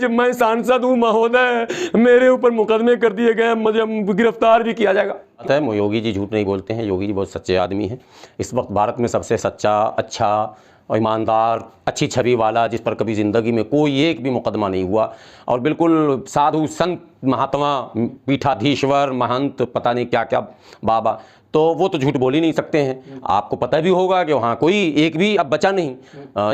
मैं सांसद हूँ महोदय, मेरे ऊपर मुकदमे कर दिए गए, मुझे गिरफ्तार भी किया जाएगा। पता है योगी जी झूठ नहीं बोलते हैं, योगी जी बहुत सच्चे आदमी हैं। इस वक्त भारत में सबसे सच्चा, अच्छा और ईमानदार, अच्छी छवि वाला, जिस पर कभी ज़िंदगी में कोई एक भी मुकदमा नहीं हुआ, और बिल्कुल साधु संत महात्मा पीठाधीश्वर महंत पता नहीं क्या क्या बाबा, तो वो तो झूठ बोल ही नहीं सकते हैं। आपको पता भी होगा कि वहाँ कोई एक भी अब बचा नहीं।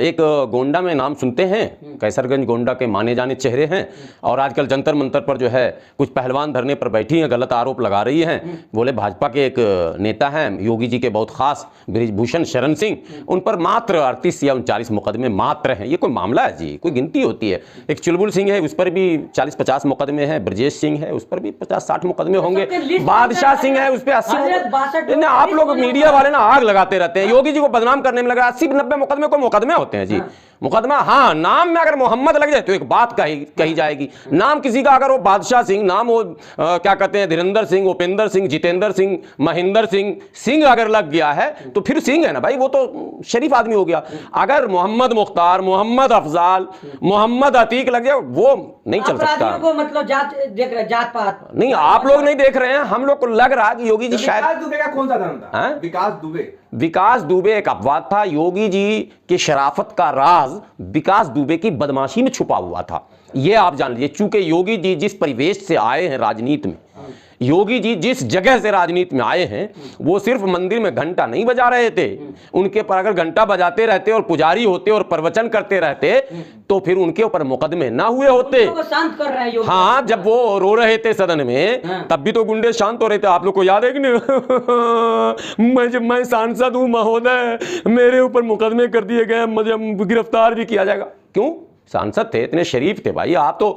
एक गोंडा में नाम सुनते हैं, कैसरगंज गोंडा के माने जाने चेहरे हैं, और आजकल जंतर मंतर पर जो है कुछ पहलवान धरने पर बैठी हैं, गलत आरोप लगा रही हैं। बोले भाजपा के एक नेता हैं योगी जी के बहुत खास बृजभूषण शरण सिंह, उन पर मात्र 38 या 39 मुकदमे मात्र हैं। ये कोई मामला है जी? कोई गिनती होती है? एक चुलबुल सिंह है, उस पर भी 40-50 मुकदमे हैं। ब्रजेश सिंह है, उस पर भी 50-60 मुकदमे होंगे। बादशाह सिंह है, उस पर 80। आप लोग मीडिया वाले ना आग लगाते रहते हैं, योगी जी को बदनाम करने में लगा 80-90 मुकदमे को मुकदमे होते हैं जी। मुकदमा, हाँ, नाम में अगर मोहम्मद लग जाए तो एक बात कही जाएगी। नाम किसी का अगर वो बादशाह सिंह, नाम वो क्या कहते हैं धीरेन्द्र सिंह, उपेंद्र सिंह, जितेंद्र सिंह, महेंद्र सिंह, सिंह अगर लग गया है तो फिर सिंह है ना भाई, वो तो शरीफ आदमी हो गया। अगर मोहम्मद मुख्तार, मोहम्मद अफजाल, मोहम्मद अतीक लग जाए, वो नहीं चल सकता। मतलब जात देख रहे, जात पात नहीं, आप लोग नहीं देख रहे हैं, हम लोग को लग रहा है कि योगी जी शायद। विकास दुबे का कौन सा नाम था? विकास दुबे। विकास दुबे एक अपवाद था। योगी जी की शराफत का राज विकास दुबे की बदमाशी में छुपा हुआ था, ये आप जान लीजिए। चूंकि योगी जी जिस परिवेश से आए हैं राजनीति में, योगी जी जिस जगह से राजनीति में आए हैं, वो सिर्फ मंदिर में घंटा नहीं बजा रहे थे। उनके पर अगर घंटा बजाते रहते और पुजारी होते और प्रवचन करते रहते तो फिर उनके ऊपर मुकदमे ना हुए होते। शांत कर रहे हैं। हाँ, जब वो रो रहे थे सदन में, तब भी तो गुंडे शांत हो रहे थे। आप लोग को याद है कि नहीं? मैं सांसद हूँ महोदय, मेरे ऊपर मुकदमे कर दिए गए, मुझे गिरफ्तार भी किया जाएगा। क्यों? सांसद थे, इतने शरीफ थे भाई। आप तो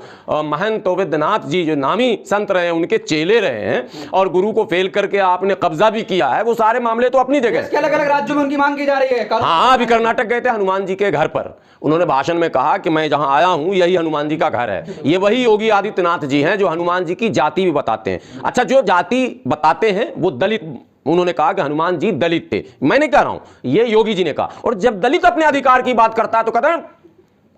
महंत वैद्यनाथ जी जो नामी संत रहे हैं, उनके चेले रहे हैं, और गुरु को फेल करके आपने कब्जा भी किया है। वो सारे मामले तो अपनी जगह। अलग अलग राज्यों में उनकी मांग की जा रही है। हाँ, अभी कर्नाटक गए थे हनुमान जी के घर पर, उन्होंने भाषण में कहा कि मैं जहां आया हूं यही हनुमान जी का घर है। ये वही योगी आदित्यनाथ जी हैं जो हनुमान जी की जाति भी बताते हैं। अच्छा, जो जाति बताते हैं वो दलित, उन्होंने कहा कि हनुमान जी दलित थे। मैं नहीं कह रहा हूं, ये योगी जी ने कहा। और जब दलित अपने अधिकार की बात करता है तो कहता है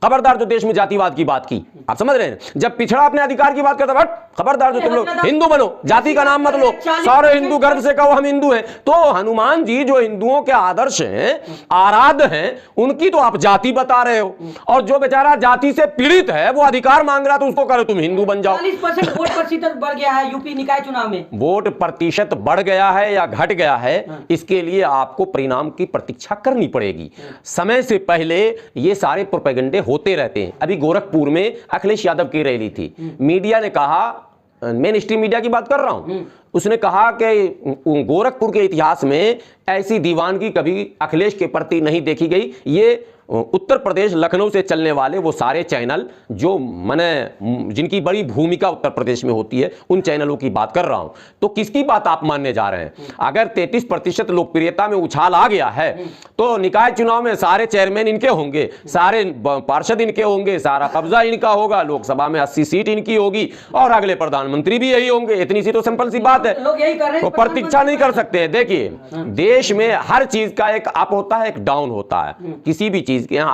खबरदार जो देश में जातिवाद की बात की। आप समझ रहे हैं? जब पिछड़ा अपने अधिकार की बात करता है, खबरदार जो तुम लोग हिंदू बनो, जाति का नाम मत लो, सारे हिंदू गर्व से कहो हम हिंदू हैं। तो हनुमान जी जो हिंदुओं के आदर्श हैं, आराध्य हैं, उनकी तो आप जाति बता रहे हो। और जो बेचारा जाति से पीड़ित है, वो अधिकार मांग रहा, तो उसको करो तुम हिंदू बन जाओ। 40% वोट प्रतिशत बढ़ गया है यूपी निकाय चुनाव में। वोट प्रतिशत बढ़ गया है या घट गया है, इसके लिए आपको परिणाम की प्रतीक्षा करनी पड़ेगी। समय से पहले ये सारे प्रोपेगेंडे होते रहते हैं। अभी गोरखपुर में अखिलेश यादव की रैली थी, मीडिया ने कहा, मेन स्ट्रीम मीडिया की बात कर रहा हूं, उसने कहा कि गोरखपुर के इतिहास में ऐसी दीवानगी कभी अखिलेश के प्रति नहीं देखी गई। ये उत्तर प्रदेश लखनऊ से चलने वाले वो सारे चैनल जो मैंने जिनकी बड़ी भूमिका उत्तर प्रदेश में होती है, उन चैनलों की बात कर रहा हूं। तो किसकी बात आप मानने जा रहे हैं? अगर 33% लोकप्रियता में उछाल आ गया है तो निकाय चुनाव में सारे चेयरमैन इनके होंगे, सारे पार्षद इनके होंगे, सारा कब्जा इनका होगा, लोकसभा में 80 सीट इनकी होगी, और अगले प्रधानमंत्री भी यही होंगे। इतनी सी तो सिंपल सी बात है, लोग यही कर रहे हैं। तो प्रतीक्षा नहीं कर सकते। देखिए, देश में हर चीज का एक अप होता है, एक डाउन होता है। किसी भी चीज के यहाँ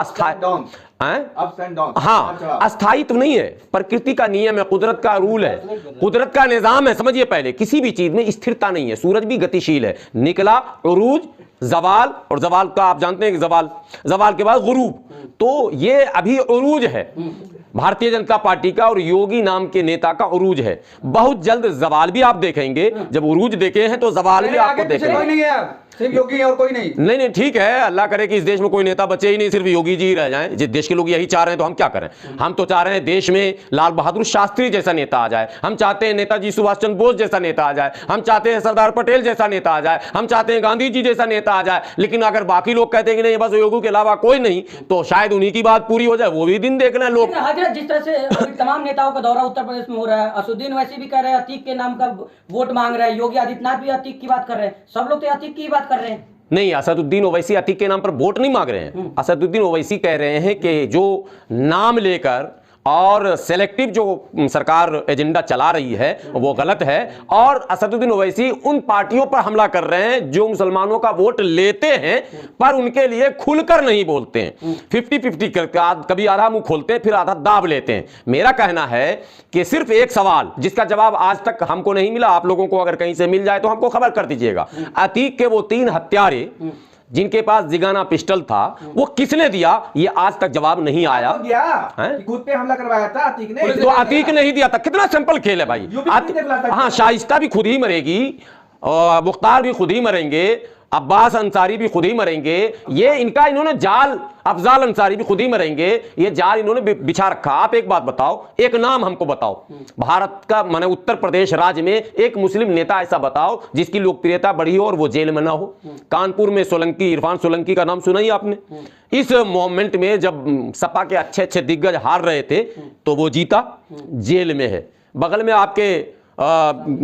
हाँ, अस्थायित्व नहीं है, प्रकृति का नियम है, कुदरत का रूल है, कुदरत का निजाम है। समझिए, पहले किसी भी चीज में स्थिरता नहीं है। सूरज भी गतिशील है, निकला उरूज, जवाल, और जवाल का आप जानते हैं कि जवाल के बाद गुरूब। तो ये अभी उरूज है भारतीय जनता पार्टी का, और योगी नाम के नेता का उरूज है। बहुत जल्द जवाल भी आप देखेंगे। जब उरूज देखे हैं तो जवाल भी आपको देखेंगे। सिर्फ योगी और कोई नहीं। ठीक है, अल्लाह करे कि इस देश में कोई नेता बचे ही नहीं, सिर्फ योगी जी ही रह जाएं। जिस देश के लोग यही चाह रहे हैं तो हम क्या करें? हम तो चाह रहे हैं देश में लाल बहादुर शास्त्री जैसा नेता आ जाए, हम चाहते हैं नेताजी सुभाष चंद्र बोस जैसा नेता आ जाए, हम चाहते हैं सरदार पटेल जैसा नेता आ जाए, हम चाहते हैं गांधी जी जैसा नेता आ जाए। लेकिन अगर बाकी लोग कहते हैं कि नहीं बस योगी के अलावा कोई नहीं, तो शायद उन्हीं की बात पूरी हो जाए। वो भी दिन देख रहे हैं लोग। जिस तरह से तमाम नेताओं का दौरा उत्तर प्रदेश में हो रहा है, असुद्दीन वैसे भी कह रहे हैं अतीक के नाम का वोट मांग रहे हैं, योगी आदित्यनाथ भी अतीक की बात कर रहे हैं, सब लोग तो अतीक की बात कर रहे हैं। नहीं, असदुद्दीन ओवैसी अतीक के नाम पर वोट नहीं मांग रहे हैं। असदुद्दीन ओवैसी कह रहे हैं कि जो नाम लेकर और सेलेक्टिव जो सरकार एजेंडा चला रही है वो गलत है। और असदुद्दीन ओवैसी उन पार्टियों पर हमला कर रहे हैं जो मुसलमानों का वोट लेते हैं पर उनके लिए खुलकर नहीं बोलते हैं, 50-50 कभी आधा मुंह खोलते हैं फिर आधा दाब लेते हैं। मेरा कहना है कि सिर्फ एक सवाल जिसका जवाब आज तक हमको नहीं मिला, आप लोगों को अगर कहीं से मिल जाए तो हमको खबर कर दीजिएगा। अतीक के वो 3 हत्यारे जिनके पास जिगाना पिस्टल था वो किसने दिया, ये आज तक जवाब नहीं आया। खुद पे हमला करवाया था अतीक ने, तो अतीक ने ही दिया था। कितना सिंपल खेल है भाई। हाँ, शाइस्ता भी खुद ही मरेगी और मुख्तार भी खुद ही मरेंगे, अब्बास अंसारी भी खुद ही मरेंगे, ये इनका इन्होंने जाल, अफजाल अंसारी भी खुद ही मरेंगे, ये जाल इन्होंने बिछा रखा। आप एक बात बताओ, एक नाम हमको बताओ भारत का, माने उत्तर प्रदेश राज्य में एक मुस्लिम नेता ऐसा बताओ जिसकी लोकप्रियता बढ़ी हो और वो जेल में ना हो। कानपुर में सोलंकी, इरफान सोलंकी का नाम सुना ही आपने। इस मोमेंट में जब सपा के अच्छे अच्छे दिग्गज हार रहे थे तो वो जीता, जेल में है। बगल में आपके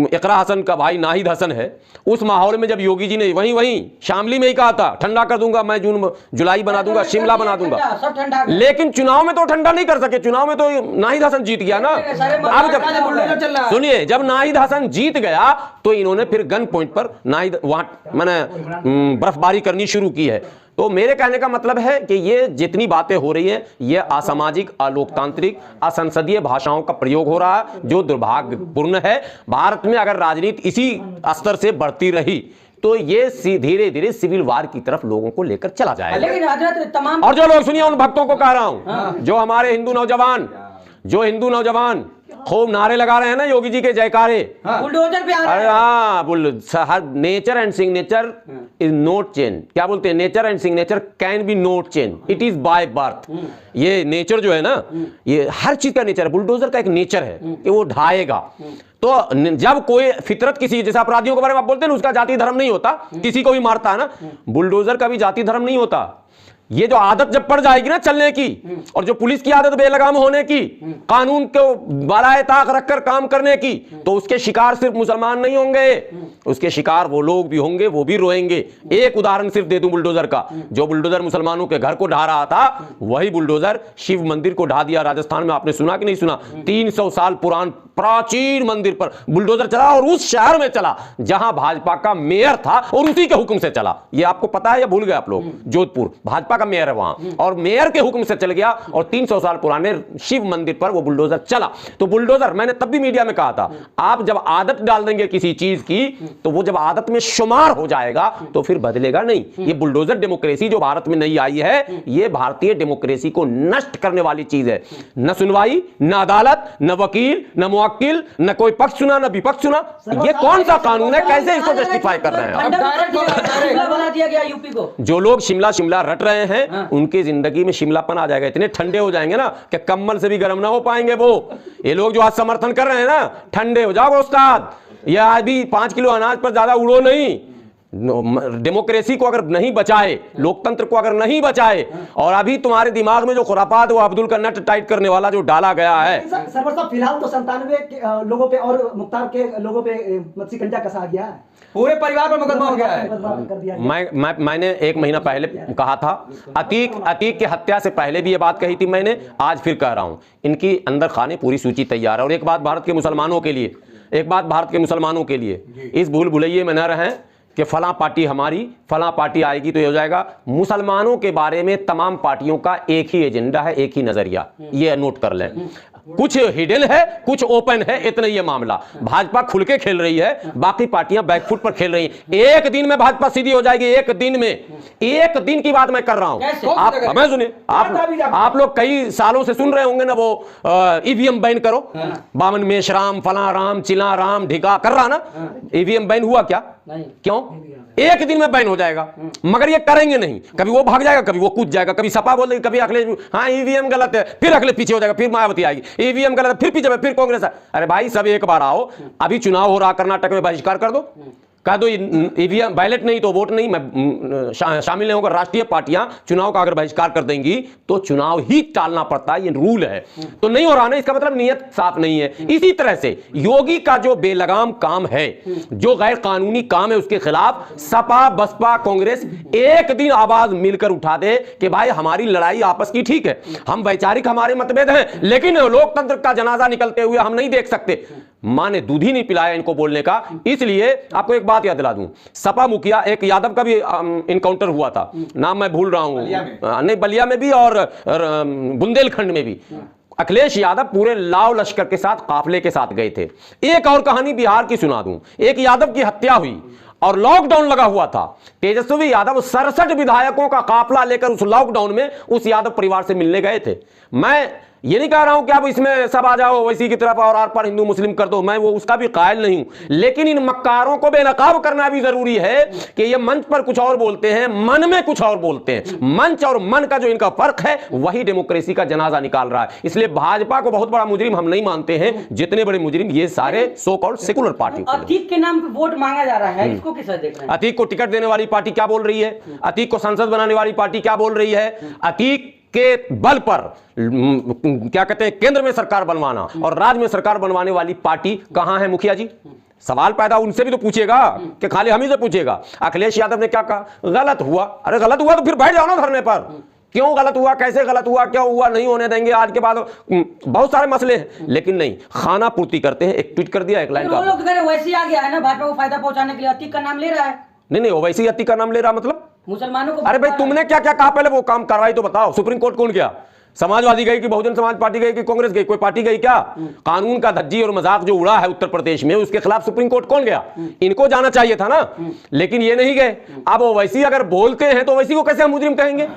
इकरा हसन का भाई नाहिद हसन है। उस माहौल में जब योगी जी ने वहीं शामली में ही कहा था ठंडा कर दूंगा मैं, जून जुलाई बना दूंगा, शिमला बना दूंगा, लेकिन चुनाव में तो ठंडा नहीं कर सके। चुनाव में तो नाहिद हसन जीत गया ना। अब जब सुनिए, जब नाहिद हसन जीत गया तो इन्होंने फिर गन पॉइंट पर नाहिद वहां मैंने बर्फबारी करनी शुरू की है। तो मेरे कहने का मतलब है कि ये जितनी बातें हो रही हैं ये असामाजिक, अलोकतांत्रिक, असंसदीय भाषाओं का प्रयोग हो रहा है जो दुर्भाग्यपूर्ण है। भारत में अगर राजनीति इसी स्तर से बढ़ती रही तो ये धीरे धीरे सिविल वार की तरफ लोगों को लेकर चला जाएगा। लेकिन हजरत तमाम और जो लोग, सुनिए, उन भक्तों को कह रहा हूं जो हमारे हिंदू नौजवान खूब नारे लगा रहे हैं ना योगी जी के जयकारे, बुलडोजर पे आ रहे हैं। अरे हाँ, nature and signature is not change. क्या बोलते हैं? Nature and signature can be not change, it is by birth. ये नेचर जो है ना, ये हर चीज का नेचर है। बुलडोजर का एक नेचर है कि वो ढाएगा। तो जब कोई फितरत किसी, जैसे अपराधियों के बारे में आप बोलते हैं ना, उसका जाति धर्म नहीं होता, किसी को भी मारता है ना, बुलडोजर का भी जाति धर्म नहीं होता। ये जो आदत जब पड़ जाएगी ना चलने की, और जो पुलिस की आदत बेलगाम होने की, कानून को बालाए ताक रखकर काम करने की, तो उसके शिकार सिर्फ मुसलमान नहीं होंगे, उसके शिकार वो लोग भी होंगे, वो भी रोएंगे। एक उदाहरण सिर्फ दे दूं बुलडोजर का। जो बुलडोजर मुसलमानों के घर को ढा रहा था, वही बुलडोजर शिव मंदिर को ढा दिया राजस्थान में। आपने सुना कि नहीं सुना? 300 साल पुरान प्राचीन मंदिर पर बुलडोजर चला, और उस शहर में चला जहां भाजपा का मेयर था, और उसी के हुक्म से चला। ये आपको पता है या भूल गए आप लोग? जोधपुर भाजपा का मेयर है वहां, और मेयर के हुक्म से चल गया, और 300 साल पुराने शिव मंदिर पर वो बुलडोजर चला। तो बुलडोजर, मैंने तब भी मीडिया में कहा था, आप जब आदत डाल देंगे किसी चीज की, तो वो जब आदत में शुमार हो जाएगा तो फिर बदलेगा नहीं। ये बुलडोजर डेमोक्रेसी जो भारत में नई आई है, ये भारतीय डेमोक्रेसी को नष्ट करने वाली चीज है। न सुनवाई, न अदालत, न वकील, न मुवक्किल, न कोई पक्ष सुना, न विपक्ष सुना। ये कौन सा कानून है? कैसे इसको जस्टिफाई कर रहे हैं? बना दिया गया यूपी को। जो लोग शिमला रट रहे हैं, उनकी जिंदगी में शिमलापन आ जाएगा। इतने ठंडे हो जाएंगे ना कि कम्बल से भी गर्म ना हो पाएंगे वो। ये लोग जो आज समर्थन कर रहे हैं ना, ठंडे हो जाओ उस्ताद। ये आज भी 5 किलो अनाज पर ज्यादा उड़ो नहीं। डेमोक्रेसी को अगर नहीं बचाए, लोकतंत्र को अगर नहीं बचाए, और अभी तुम्हारे दिमाग में जो खुरापात वो अब्दुल का नट टाइट करने वाला जो डाला गया है। सरवर साहब, फिलहाल तो 97 लोगों पे और मुख्तार के लोगों पे शिकंजा कसा गया है, पूरे परिवार पर मुकदमा हो गया है। मैंने 1 महीना पहले कहा था, अतीक की हत्या से पहले भी ये बात कही थी मैंने, आज फिर कह रहा हूं, इनकी अंदर खाने पूरी सूची तैयार है। और एक बात भारत के मुसलमानों के लिए, इस भूल भुलैये में न रहें कि फला पार्टी हमारी, फला पार्टी आएगी तो ये हो जाएगा। मुसलमानों के बारे में तमाम पार्टियों का एक ही एजेंडा है, एक ही नजरिया, ये नोट कर लें। कुछ हिडन है, कुछ ओपन है, इतना ये मामला। भाजपा खुल के खेल रही है, बाकी पार्टियां बैकफुट पर खेल रही हैं। एक दिन में भाजपा सीधी हो जाएगी, एक दिन में। एक दिन की बात मैं कर रहा हूं। आप हमें सुनिए, आप लोग कई सालों से सुन रहे होंगे ना वो ईवीएम बैन करो, 52 मेषराम, फला राम, चिला राम, ढिका कर रहा ना। ईवीएम बैन हुआ क्या? क्यों? एक दिन में बैन हो जाएगा, मगर ये करेंगे नहीं। कभी वो भाग जाएगा, कभी वो कूद जाएगा, कभी सपा बोल देगी, कभी अखिलेश हाँ ईवीएम गलत है, फिर अखिलेश पीछे हो जाएगा, फिर मायावती आएगी, ईवीएम गलत है, फिर पीछे, फिर कांग्रेस। अरे भाई सब एक बार आओ। अभी चुनाव हो रहा कर्नाटक में, बहिष्कार कर दो। कह दो ईवीएम बैलेट नहीं तो वोट नहीं, मैं शामिल नहीं होगा। राष्ट्रीय पार्टियां चुनाव का अगर बहिष्कार कर देंगी तो चुनाव ही टालना पड़ता है, ये रूल है। तो नहीं हो रहा ना, इसका मतलब नीयत साफ नहीं है। इसी तरह से योगी का जो बेलगाम काम है, जो गैर कानूनी काम है, उसके खिलाफ सपा बसपा कांग्रेस एक दिन आवाज मिलकर उठा दे कि भाई हमारी लड़ाई आपस की ठीक है, हम वैचारिक हमारे मतभेद हैं, लेकिन लोकतंत्र का जनाजा निकलते हुए हम नहीं देख सकते। मां ने दूध ही नहीं पिलाया इनको बोलने का। इसलिए आपको एक बात याद दिला दूं, सपा मुखिया एक यादव का भी इनकाउंटर हुआ था, नाम मैं भूल रहा हूं, नहीं बलिया में भी और बुंदेलखंड में भी। अखिलेश यादव पूरे लाव लश्कर के साथ काफले के साथ गए थे। एक और कहानी बिहार की सुना दूं, एक यादव की हत्या हुई और लॉकडाउन लगा हुआ था। तेजस्वी यादव 67 विधायकों का काफला लेकर उस लॉकडाउन में उस यादव परिवार से मिलने गए थे। मैं ये नहीं कह रहा हूं कि अब इसमें सब आ जाओ वैसी की तरफ और आर पार हिंदू मुस्लिम कर दो, मैं वो उसका भी कायल नहीं हूं, लेकिन इन मक्कारों को बेनकाब करना भी जरूरी है कि ये मंच पर कुछ और बोलते हैं, मन में कुछ और बोलते हैं। मंच और मन का जो इनका फर्क है वही डेमोक्रेसी का जनाजा निकाल रहा है। इसलिए भाजपा को बहुत बड़ा मुजरिम हम नहीं मानते हैं, जितने बड़े मुजरिम ये सारे so called secular party. Atiq के नाम पर वोट मांगा जा रहा है, इसको किस देख रहे हैं? अतीक को टिकट देने वाली पार्टी क्या बोल रही है? अतीक को संसद बनाने वाली पार्टी क्या बोल रही है? अतीक के बल पर क्या कहते हैं केंद्र में सरकार बनवाना और राज्य में सरकार बनवाने वाली पार्टी कहां है मुखिया जी? सवाल पैदा उनसे भी तो पूछेगा कि खाली हम ही से पूछेगा। अखिलेश यादव ने क्या कहा? गलत हुआ। अरे गलत हुआ तो फिर बैठ जाओ ना धरने पर। क्यों गलत हुआ, कैसे गलत हुआ, क्या हुआ, नहीं होने देंगे, आज के बाद बहुत सारे मसले हैं, लेकिन नहीं, खाना पूर्ति करते हैं। एक ट्वीट कर दिया, एक लाइन का लोग वैसे आ गया है ना, भाजपा को फायदा पहुंचाने के लिए अतीक का नाम ले रहा है। नहीं वैसे ही अतीक का नाम ले रहा, मतलब मुसलमानों को। अरे भाई तुमने क्या क्या कहा पहले, वो काम कार्रवाई तो बताओ। सुप्रीम कोर्ट कौन गया? समाजवादी गई कि बहुजन समाज पार्टी गई कि कांग्रेस गई? कोई पार्टी गई क्या? कानून का धज्जी और मजाक जो उड़ा है उत्तर प्रदेश में, उसके खिलाफ सुप्रीम कोर्ट कौन गया? इनको जाना चाहिए था ना, लेकिन ये नहीं गए। अब वैसी अगर बोलते हैं तो वैसी को कैसे हम मुजरिम कहेंगे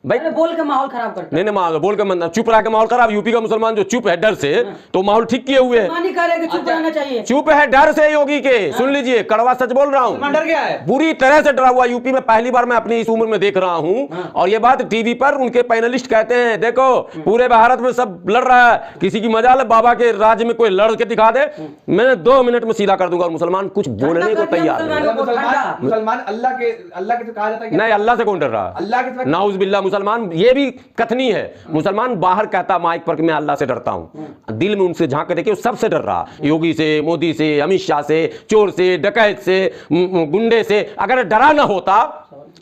भाई? बोल के माहौल खराब करते नहीं बोल के चुप रहा के माहौल खराब। यूपी का मुसलमान जो चुप है डर से, तो माहौल ठीक किए हुए है, चुप रहना चाहिए। चुप है डर से योगी के। सुन लीजिए, कड़वा सच बोल रहा हूँ, डर गया है, बुरी तरह से डरा हुआ यूपी में। पहली बार मैं अपनी इस उम्र में देख रहा हूँ, और ये बात टीवी पर उनके पैनलिस्ट कहते हैं, देखो पूरे भारत में सब लड़ रहा है, किसी की मजाल बाबा के राज्य में कोई लड़ के दिखा दे, मैं 2 मिनट में सीधा कर दूंगा। मुसलमान कुछ बोलने को तैयार नहीं। मुसलमान अल्लाह के जो कहा जाता है, नहीं अल्लाह से कौन डर रहा? अल्लाह के नाउज बिल्ला। मुसलमान ये भी कथनी है, मुसलमान बाहर कहता माइक पर कि मैं अल्लाह से डरता हूं, दिल में उनसे झांक के देखिए वो सबसे डर रहा, योगी से, मोदी से, अमित शाह से, चोर से, डकैत से, गुंडे से। अगर डरा ना होता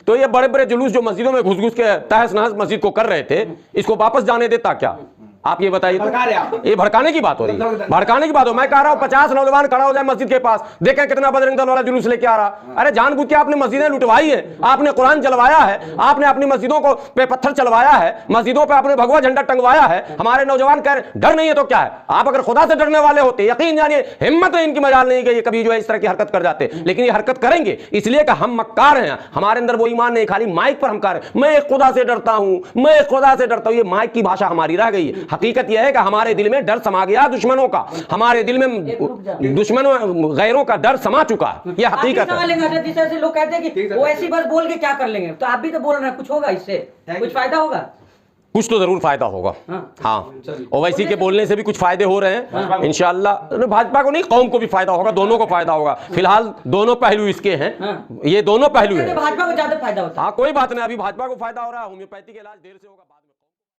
तो ये बड़े बड़े जुलूस जो मस्जिदों में घुस घुस के तहस नहस मस्जिद को कर रहे थे, इसको वापस जाने देता क्या? आप ये बताइए। ये भड़काने की बात हो रही है, भड़काने की बात हो। मैं कह रहा हूं 50 नौजवान खड़ा हो जाए मस्जिद के पास, देखें कितना बजरंग दल वाला जुलूस लेके आ रहा। अरे जानबूझ के आपने मस्जिदें लुटवाई है, आपने कुरान जलवाया है, आपने अपनी मस्जिदों को पे पत्थर चलवाया है, मस्जिदों पे आपने भगवा झंडा टंगवाया है। हमारे नौजवान कह रहे डर नहीं है तो क्या है? आप अगर खुदा से डरने वाले होते, यकीन जानिए हिम्मत है इनकी मजाल नहीं कि ये कभी जो है इस तरह की हरकत कर जाते, लेकिन ये हरकत करेंगे इसलिए कि हम मक्कार हैं, हमारे अंदर वो ईमान नहीं, खाली माइक पर हम कह रहे मैं खुदा से डरता हूं, मैं खुदा से डरता हूं। ये माइक की भाषा हमारी रह गई है। हकीकत यह है कि हमारे दिल में डर समा गया दुश्मनों का, हमारे दिल में दुश्मनों गैरों का डर समा चुका है। यह हकीकत है। जिस तरह से लोग कहते हैं कि वो ऐसी बस बोल के क्या कर लेंगे, तो आप भी तो बोल रहे हैं, कुछ होगा इससे, कुछ फायदा होगा? कुछ तो जरूर फायदा होगा। हाँ, ओवैसी के बोलने से भी कुछ फायदे हो रहे हैं इंशाअल्लाह। भाजपा को नहीं, कौम को भी फायदा होगा, दोनों को फायदा होगा। फिलहाल दोनों पहलू इसके हैं, ये दोनों पहलू है। भाजपा को ज्यादा फायदा होता है। हाँ कोई बात नहीं, अभी भाजपा को फायदा हो रहा है, होम्योपैथी का इलाज देर से होगा।